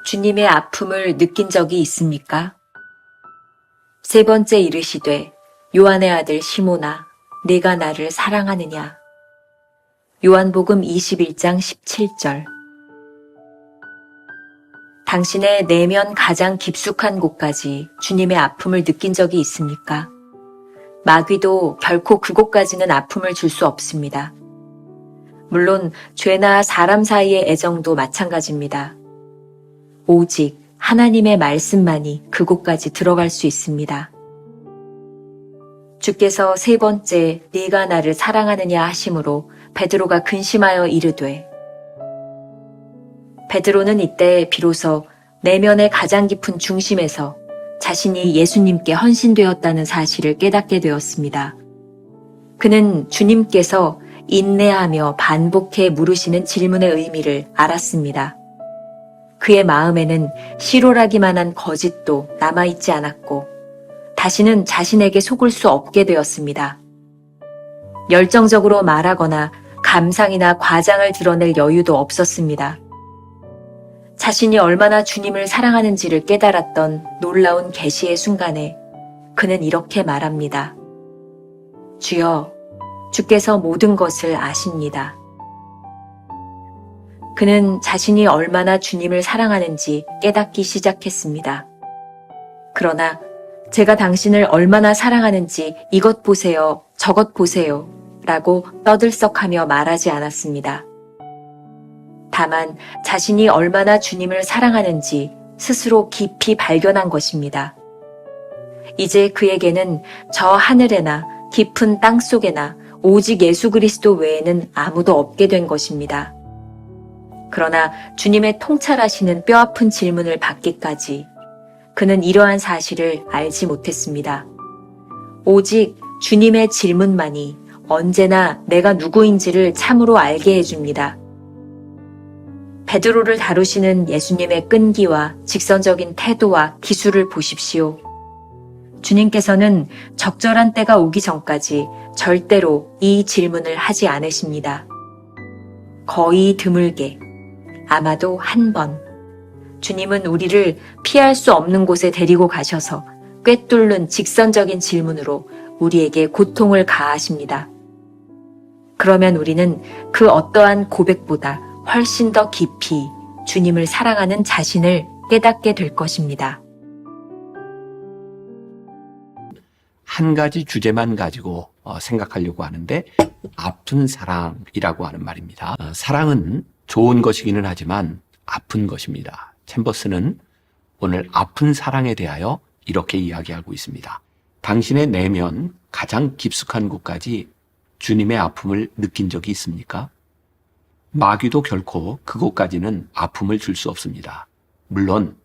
주님의 아픔을 느낀 적이 있습니까? 세 번째 이르시되 요한의 아들 시몬아 네가 나를 사랑하느냐. 요한복음 21장 17절. 당신의 내면 가장 깊숙한 곳까지 주님의 아픔을 느낀 적이 있습니까? 마귀도 결코 그곳까지는 아픔을 줄 수 없습니다. 물론 죄나 사람 사이의 애정도 마찬가지입니다. 오직 하나님의 말씀만이 그곳까지 들어갈 수 있습니다. 주께서 세 번째 네가 나를 사랑하느냐 하심으로 베드로가 근심하여 이르되. 베드로는 이때 비로소 내면의 가장 깊은 중심에서 자신이 예수님께 헌신되었다는 사실을 깨닫게 되었습니다. 그는 주님께서 인내하며 반복해 물으시는 질문의 의미를 알았습니다. 그의 마음에는 실오라기만 한 거짓도 남아있지 않았고 다시는 자신에게 속을 수 없게 되었습니다. 열정적으로 말하거나 감상이나 과장을 드러낼 여유도 없었습니다. 자신이 얼마나 주님을 사랑하는지를 깨달았던 놀라운 계시의 순간에 그는 이렇게 말합니다. 주여, 주께서 모든 것을 아십니다. 그는 자신이 얼마나 주님을 사랑하는지 깨닫기 시작했습니다. 그러나 제가 당신을 얼마나 사랑하는지 이것 보세요, 저것 보세요 라고 떠들썩하며 말하지 않았습니다. 다만 자신이 얼마나 주님을 사랑하는지 스스로 깊이 발견한 것입니다. 이제 그에게는 저 하늘에나 깊은 땅 속에나 오직 예수 그리스도 외에는 아무도 없게 된 것입니다. 그러나 주님의 통찰하시는 뼈아픈 질문을 받기까지 그는 이러한 사실을 알지 못했습니다. 오직 주님의 질문만이 언제나 내가 누구인지를 참으로 알게 해줍니다. 베드로를 다루시는 예수님의 끈기와 직선적인 태도와 기술을 보십시오. 주님께서는 적절한 때가 오기 전까지 절대로 이 질문을 하지 않으십니다. 거의 드물게, 아마도 한 번, 주님은 우리를 피할 수 없는 곳에 데리고 가셔서 꿰뚫는 직선적인 질문으로 우리에게 고통을 가하십니다. 그러면 우리는 그 어떠한 고백보다 훨씬 더 깊이 주님을 사랑하는 자신을 깨닫게 될 것입니다. 한 가지 주제만 가지고 생각하려고 하는데 아픈 사랑이라고 하는 말입니다. 사랑은 좋은 것이기는 하지만 아픈 것입니다. 챔버스는 오늘 아픈 사랑에 대하여 이렇게 이야기하고 있습니다. 당신의 내면 가장 깊숙한 곳까지 주님의 아픔을 느낀 적이 있습니까? 마귀도 결코 그곳까지는 아픔을 줄 수 없습니다. 물론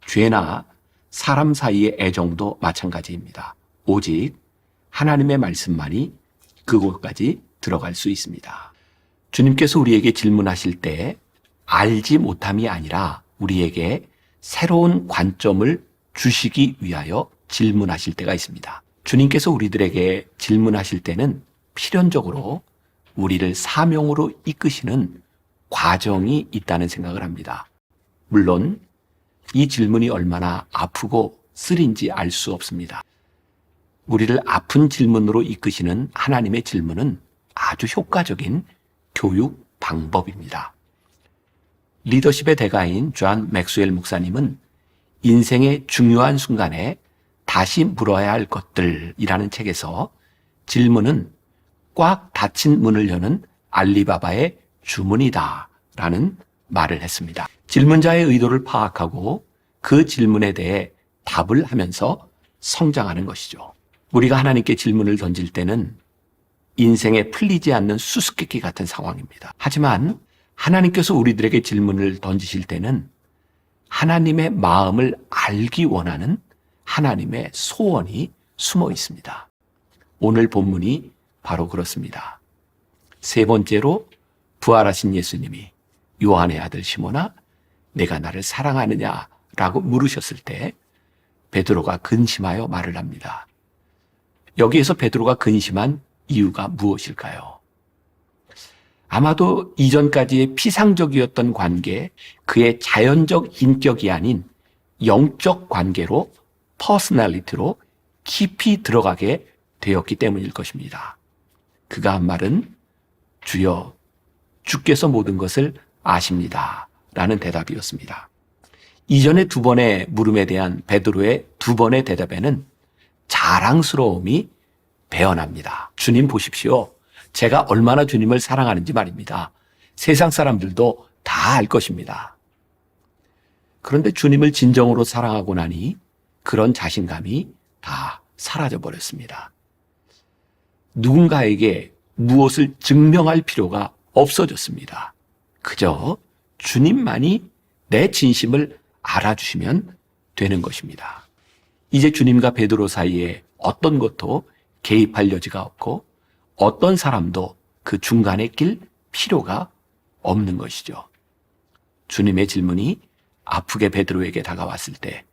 죄나 사람 사이의 애정도 마찬가지입니다. 오직 하나님의 말씀만이 그곳까지 들어갈 수 있습니다. 주님께서 우리에게 질문하실 때 알지 못함이 아니라 우리에게 새로운 관점을 주시기 위하여 질문하실 때가 있습니다. 주님께서 우리들에게 질문하실 때는 필연적으로 우리를 사명으로 이끄시는 과정이 있다는 생각을 합니다. 물론 이 질문이 얼마나 아프고 쓰린지 알 수 없습니다. 우리를 아픈 질문으로 이끄시는 하나님의 질문은 아주 효과적인 교육 방법입니다. 리더십의 대가인 존 맥스웰 목사님은 인생의 중요한 순간에 다시 물어야 할 것들이라는 책에서 질문은 꽉 닫힌 문을 여는 알리바바의 주문이다 라는 말을 했습니다. 질문자의 의도를 파악하고 그 질문에 대해 답을 하면서 성장하는 것이죠. 우리가 하나님께 질문을 던질 때는 인생에 풀리지 않는 수수께끼 같은 상황입니다. 하지만 하나님께서 우리들에게 질문을 던지실 때는 하나님의 마음을 알기 원하는 하나님의 소원이 숨어 있습니다. 오늘 본문이 바로 그렇습니다. 세 번째로 부활하신 예수님이 요한의 아들 시몬아 내가 나를 사랑하느냐라고 물으셨을 때 베드로가 근심하여 말을 합니다. 여기에서 베드로가 근심한 이유가 무엇일까요? 아마도 이전까지의 피상적이었던 관계, 그의 자연적 인격이 아닌 영적 관계로, 퍼스널리티로 깊이 들어가게 되었기 때문일 것입니다. 그가 한 말은 주여, 주께서 모든 것을 아십니다 라는 대답이었습니다. 이전의 두 번의 물음에 대한 베드로의 두 번의 대답에는 자랑스러움이 배어납니다. 주님 보십시오. 제가 얼마나 주님을 사랑하는지 말입니다. 세상 사람들도 다 알 것입니다. 그런데 주님을 진정으로 사랑하고 나니 그런 자신감이 다 사라져 버렸습니다. 누군가에게 무엇을 증명할 필요가 없어졌습니다. 그저 주님만이 내 진심을 알아주시면 되는 것입니다. 이제 주님과 베드로 사이에 어떤 것도 개입할 여지가 없고 어떤 사람도 그 중간에 낄 필요가 없는 것이죠. 주님의 질문이 아프게 베드로에게 다가왔을 때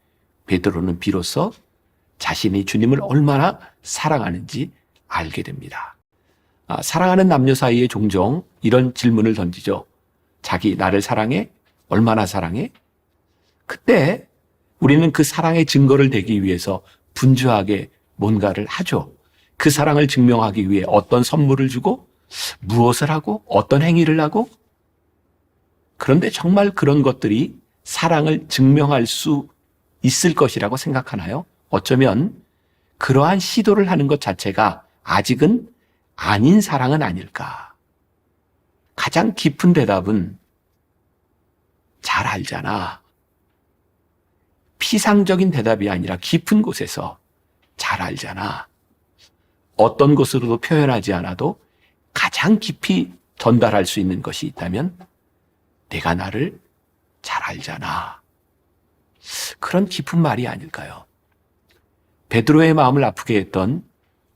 베드로는 비로소 자신이 주님을 얼마나 사랑하는지 알게 됩니다. 사랑하는 남녀 사이에 종종 이런 질문을 던지죠. 자기 나를 사랑해? 얼마나 사랑해? 그때 우리는 그 사랑의 증거를 대기 위해서 분주하게 뭔가를 하죠. 그 사랑을 증명하기 위해 어떤 선물을 주고 무엇을 하고 어떤 행위를 하고, 그런데 정말 그런 것들이 사랑을 증명할 수 있을 것이라고 생각하나요? 어쩌면 그러한 시도를 하는 것 자체가 아직은 아닌 사랑은 아닐까. 가장 깊은 대답은 잘 알잖아. 피상적인 대답이 아니라 깊은 곳에서 잘 알잖아. 어떤 것으로도 표현하지 않아도 가장 깊이 전달할 수 있는 것이 있다면 내가 나를 잘 알잖아. 그런 깊은 말이 아닐까요? 베드로의 마음을 아프게 했던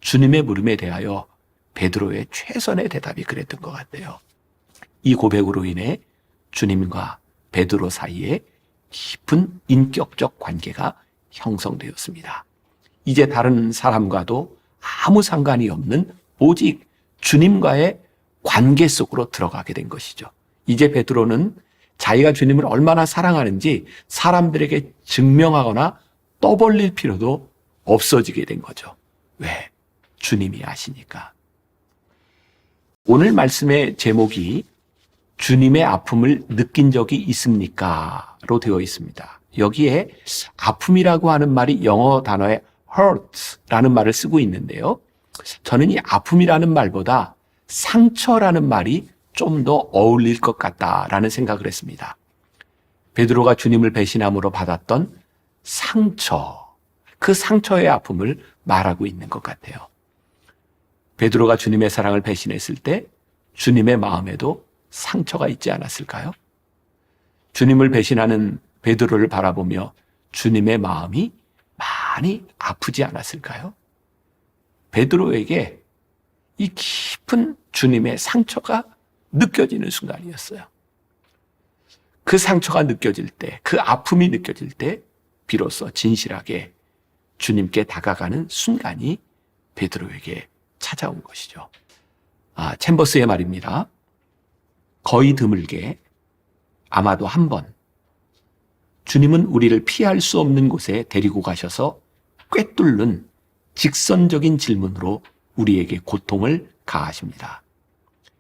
주님의 물음에 대하여 베드로의 최선의 대답이 그랬던 것 같아요. 이 고백으로 인해 주님과 베드로 사이에 깊은 인격적 관계가 형성되었습니다. 이제 다른 사람과도 아무 상관이 없는 오직 주님과의 관계 속으로 들어가게 된 것이죠. 이제 베드로는 자기가 주님을 얼마나 사랑하는지 사람들에게 증명하거나 떠벌릴 필요도 없어지게 된 거죠. 왜? 주님이 아시니까. 오늘 말씀의 제목이 주님의 아픔을 느낀 적이 있습니까? 로 되어 있습니다. 여기에 아픔이라고 하는 말이 영어 단어에 hurt라는 말을 쓰고 있는데요. 저는 이 아픔이라는 말보다 상처라는 말이 좀 더 어울릴 것 같다라는 생각을 했습니다. 베드로가 주님을 배신함으로 받았던 상처, 그 상처의 아픔을 말하고 있는 것 같아요. 베드로가 주님의 사랑을 배신했을 때 주님의 마음에도 상처가 있지 않았을까요? 주님을 배신하는 베드로를 바라보며 주님의 마음이 많이 아프지 않았을까요? 베드로에게 이 깊은 주님의 상처가 느껴지는 순간이었어요. 그 상처가 느껴질 때, 그 아픔이 느껴질 때 비로소 진실하게 주님께 다가가는 순간이 베드로에게 찾아온 것이죠. 챔버스의 말입니다. 거의 드물게, 아마도 한 번, 주님은 우리를 피할 수 없는 곳에 데리고 가셔서 꿰뚫는 직선적인 질문으로 우리에게 고통을 가하십니다.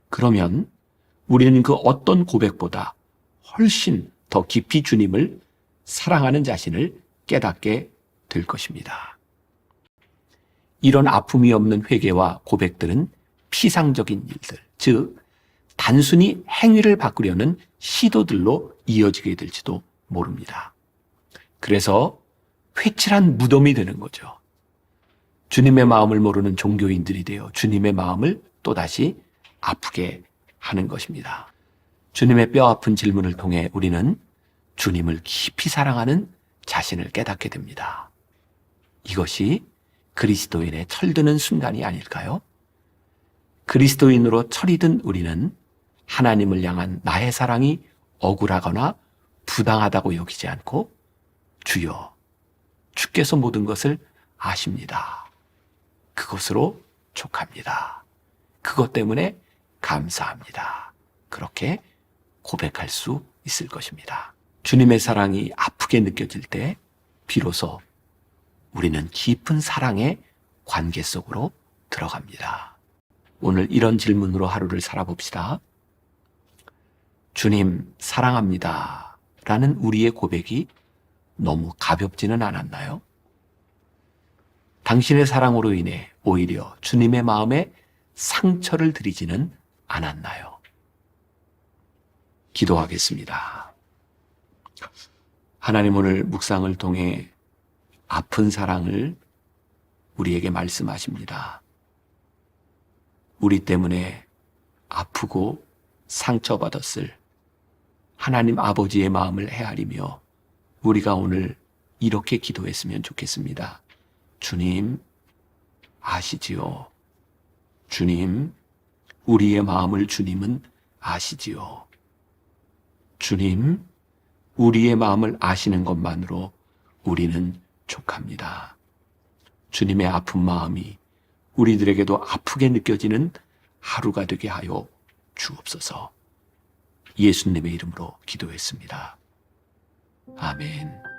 그러면 우리는 그 어떤 고백보다 훨씬 더 깊이 주님을 사랑하는 자신을 깨닫게 될 것입니다. 이런 아픔이 없는 회개와 고백들은 피상적인 일들, 즉 단순히 행위를 바꾸려는 시도들로 이어지게 될지도 모릅니다. 그래서 회칠한 무덤이 되는 거죠. 주님의 마음을 모르는 종교인들이 되어 주님의 마음을 또다시 아프게 하는 것입니다. 주님의 뼈아픈 질문을 통해 우리는 주님을 깊이 사랑하는 자신을 깨닫게 됩니다. 이것이 그리스도인의 철드는 순간이 아닐까요? 그리스도인으로 철이 든 우리는 하나님을 향한 나의 사랑이 억울하거나 부당하다고 여기지 않고 주여, 주께서 모든 것을 아십니다. 그것으로 족합니다. 그것 때문에 감사합니다. 그렇게 고백할 수 있을 것입니다. 주님의 사랑이 아프게 느껴질 때 비로소 우리는 깊은 사랑의 관계 속으로 들어갑니다. 오늘 이런 질문으로 하루를 살아봅시다. 주님, 사랑합니다. 라는 우리의 고백이 너무 가볍지는 않았나요? 당신의 사랑으로 인해 오히려 주님의 마음에 상처를 드리지는 않았나요? 기도하겠습니다. 하나님, 오늘 묵상을 통해 아픈 사랑을 우리에게 말씀하십니다. 우리 때문에 아프고 상처받았을 하나님 아버지의 마음을 헤아리며 우리가 오늘 이렇게 기도했으면 좋겠습니다. 주님, 아시지요? 주님, 우리의 마음을 주님은 아시지요? 주님, 우리의 마음을 아시는 것만으로 우리는 족합니다. 주님의 아픈 마음이 우리들에게도 아프게 느껴지는 하루가 되게 하여 주옵소서. 예수님의 이름으로 기도했습니다. 아멘.